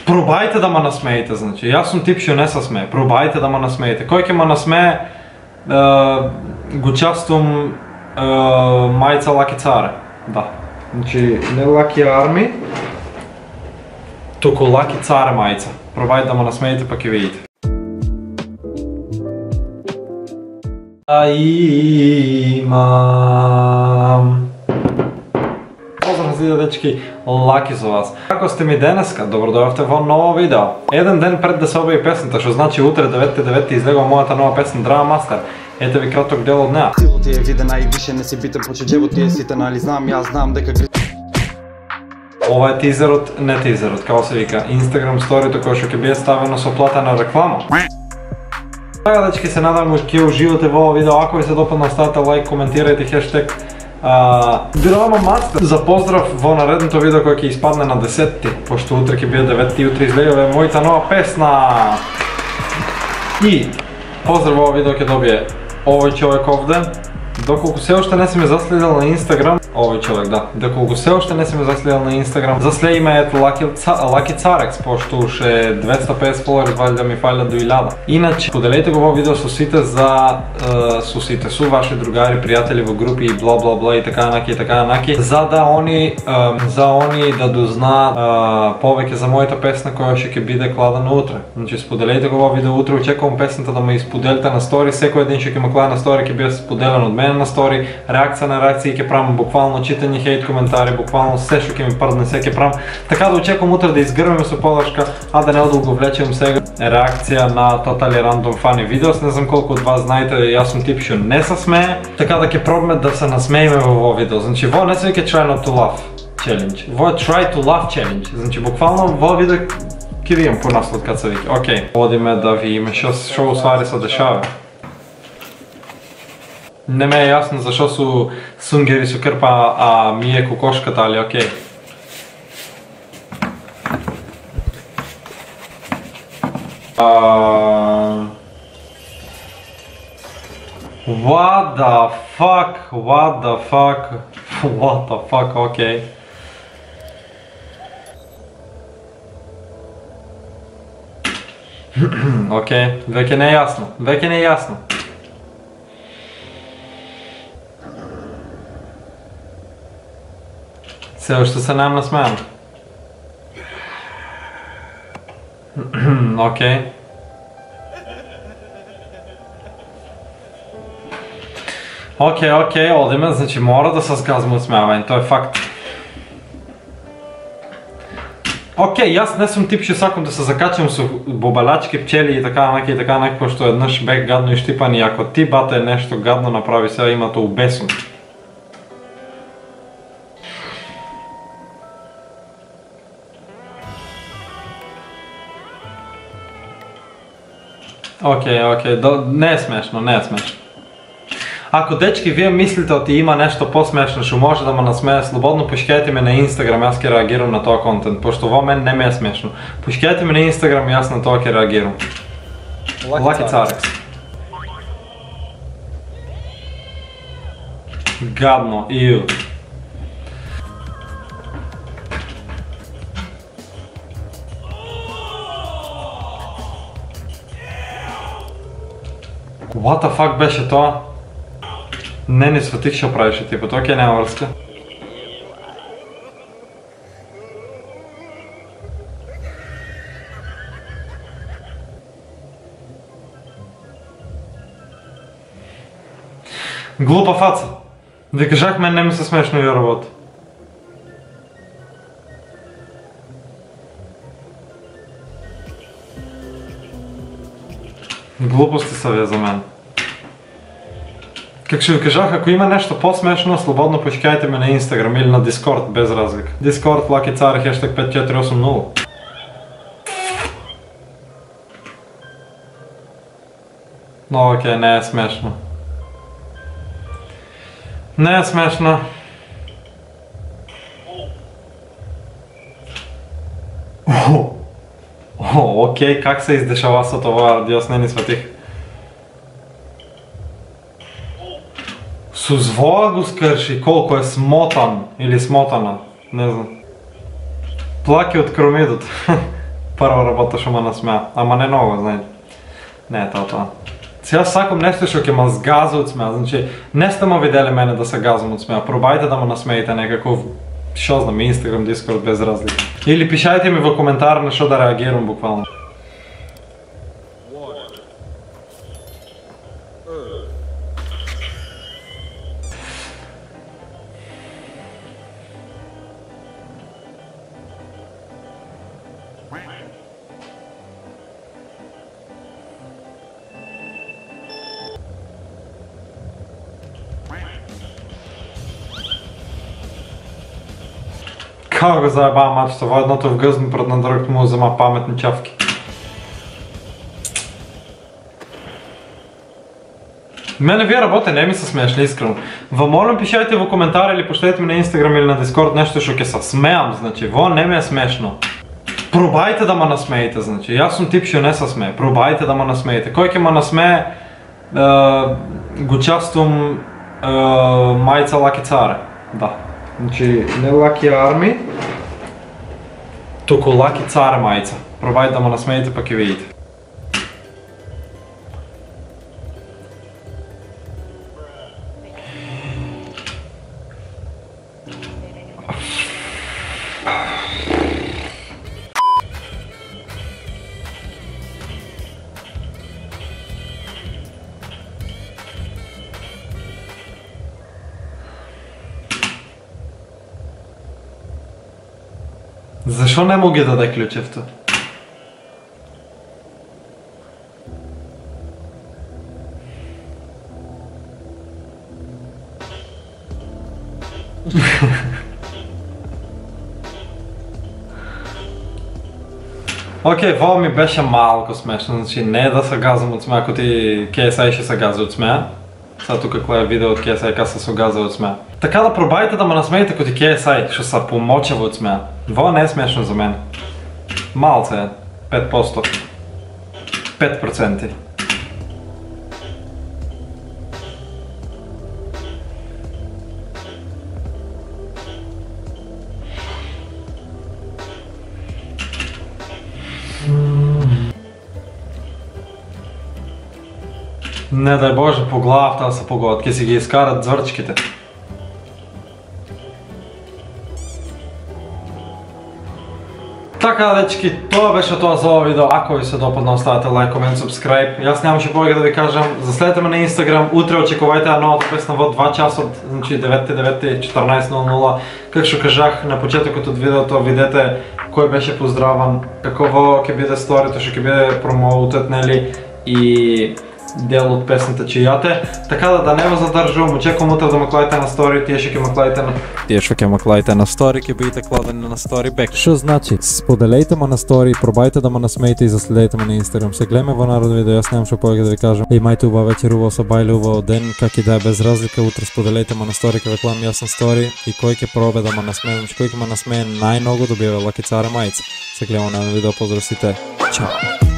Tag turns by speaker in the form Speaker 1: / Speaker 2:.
Speaker 1: Пробайте да ме насмеете, значи. Јас сум тип што не се смее. Пробайте да ме насмеете. Кој ќе ме насмее, го частувам мајца Лаки Царе. Да. Значи, не Лаки Арми, туку Лаки Царе мајца. Пробајте да ме насмеете па ќе видите. Имам. Поздрав за дечки, Лаки за вас. Како сте ми денеска? Добро дојавте во ново видео. Еден ден пред да се објави песната, што значи утре 9.9 излегува мојата нова песна Drama Master. Ете ви краток дел од неа.
Speaker 2: Стилот ти е виден, највише не си битен, поче джебот ти е ситен, али знам, јас знам дека
Speaker 1: Ова е тизерот, не тизерот, како се вика, Instagram сторито кој што ќе биде ставено со платена реклама. Така дечки, се надам ќе уживате во ова видео. Ако ви се допадна, ставете лайк, коментирајте хештег Drama Master. За поздрав во наредното видео кој ќе испадне на 10-ти, пошто утре ќе биде 9-ти, утре излегува мојата нова песна. И поздрав во ова видео ќе добие овој човек овде. Доколку се уште не си ме заследил на Instagram, овој човек, да. Доколку се уште не си ме заследил на Instagram, заследи ме ето Лаки Царекс, пошто уште 250 фоловерс валјда ми фалјат до 1000. Иначе, поделете го во видео со сите со ваши другари, пријатели во групи и бла бла бла и така наки, за да они да дознаат повеќе за мојата песна која ќе биде кладена утре. Значи, споделете го во видео утре, очекувам песната да ме исподелите на стори, секој ден ќе ме клада на стори, ќе биде споделен од мене на стори, реакција на реакции ќе правам, буквално читање хейт коментари, буквално се што ќе ми прдне, се ќе правам. Така да очекувам утре да изгрмеме со подршка, а да не одолго влечем сега реакција на тотали рандом фани видеос. Не знам колку од вас знаете, јас сум тип што не се смее, така да ќе пробаме да се насмееме во овој видео. Значи, во не се вика try not to laugh challenge, во е try to laugh challenge. Значи, буквално во видео ќе видим по наслов кад се вика. Океј, одиме да видиме што уствари се дешава. Не ме е јасно зашо су сунгери со крпа, а ми е кокошката, али окей. What the fuck, окей. Окей, веќе не е јасно, Се уште се нам насмеам. Океј. Океј, одиме, значи мора да се згазме од смеавање, тоа е факт. Океј, јас не сум тип што сакам да се закачам со бобалачки, пчели и така наки, пошто еднаш бех гадно иштипан и ако ти бате нешто гадно направи сега има тоа убесум. Океј, не е смешно. Ако дечки вие мислите оти има нешто посмешно што може да ме насмее, слободно пушкајте ме на Instagram, јас ќе реагирам на тоа контент, пошто во мен не ме е смешно. Пушкајте ме на Instagram, јас на тоа ќе реагирам. Лаки Царекс. Гадно, иу. What the fuck беше тоа? Не сватих што правише типа, тоа ќе нема врска. Глупа фаца. Ви кажах, мен не ми се смешно ја работа. Глупости са вие за мен. Как ще ви кажах, ако има нещо по-смешно, слободно пушкајте ме на Instagram или на Discord, без разлика. Discord, Лаки Царе, хештег 5480. Но окей, не е смешно. Не е смешно. Окей, как се издешава со това, јас не ни сватих. Со звоа го скрши, колко е смотан или смотана, не знам. Плаки од кромидот. Прва работа што ме насмеа, ама не много, знаете. Не е тоа. Сега сакам нешто што ќе ме згази од смеа, значи не сте ме видели мене да се газам од смеа, пробајте да ме насмеете некако, што знам, Instagram, Discord, без разлика. Или пишајте ми во коментар на што да реагирам буквално. Како го заебава мачето, во едното вгъзна пред на другото му взема паметни чавки. Мене вие работе не ми се смешни, искрено. Ва молам пишајте во коментар или поштете ми на Instagram или на Discord нешто што ќе се смеам, значи, во не ми е смешно. Пробајте да ме насмеете, значи, јас сум тип што не се смее, пробајте да ме насмеете. Кој ќе ме насмее, го частувам мајца Лаки Царе, да. Значи, не Лаки Арми, туку Лаки Царе мајца. Пробајте да ме насмеете па ќе видите. Зашо не му ги даде ключевто? Окей, во ми беше малко смешно, значи не да се газам од смеа, ако ти KSI ще се газа од смеа. Сега тука кој е видео од KSI ка се газа од смеа. Така да пробајте да ме насмеете кој ти KSI, што се помочава од смеа. Во не е смешно за мен. Малце е, 5%. 5%. Не дай Боже по главата да се погодат, ке си ги изкарат зврчките. Така дечки, тоа беше тоа за ова видео. Ако ви се допадна, оставете лайк, комент, subscribe. Јас нямаше повеќе да ви кажам. Заследете ме на Instagram, утре очекувајте ја новата песна во 2 часот, значи 9:14:00. Како што кажах на почетокот од видеото, видете кој беше поздраван, какво ќе биде сторито што ќе биде промоутет, нели, и дел од песната чијате. Така да не го задржувам, очекувам утре да ме клаите на стори, тие што ќе ме клаите на... Тие што ќе ме клаите на стори, ќе бидете кладени на стори бек. Што значи? Споделејте ме на стори, пробајте да ме насмеете и заследете ме на Instagram. Се гледаме во народно видео, јас немам што повеќе да ви кажам. Имајте убав вечер, убав сабајле, убав ден, как и да е без разлика. Утре споделејте ме на стори, ќе ве клам јас на стори и кој ќе пробе да ме насмее, кој ќе ме насмее најмногу добива Лаки Царе мајца. Се гледаме на видео, поздрав сите. Чао.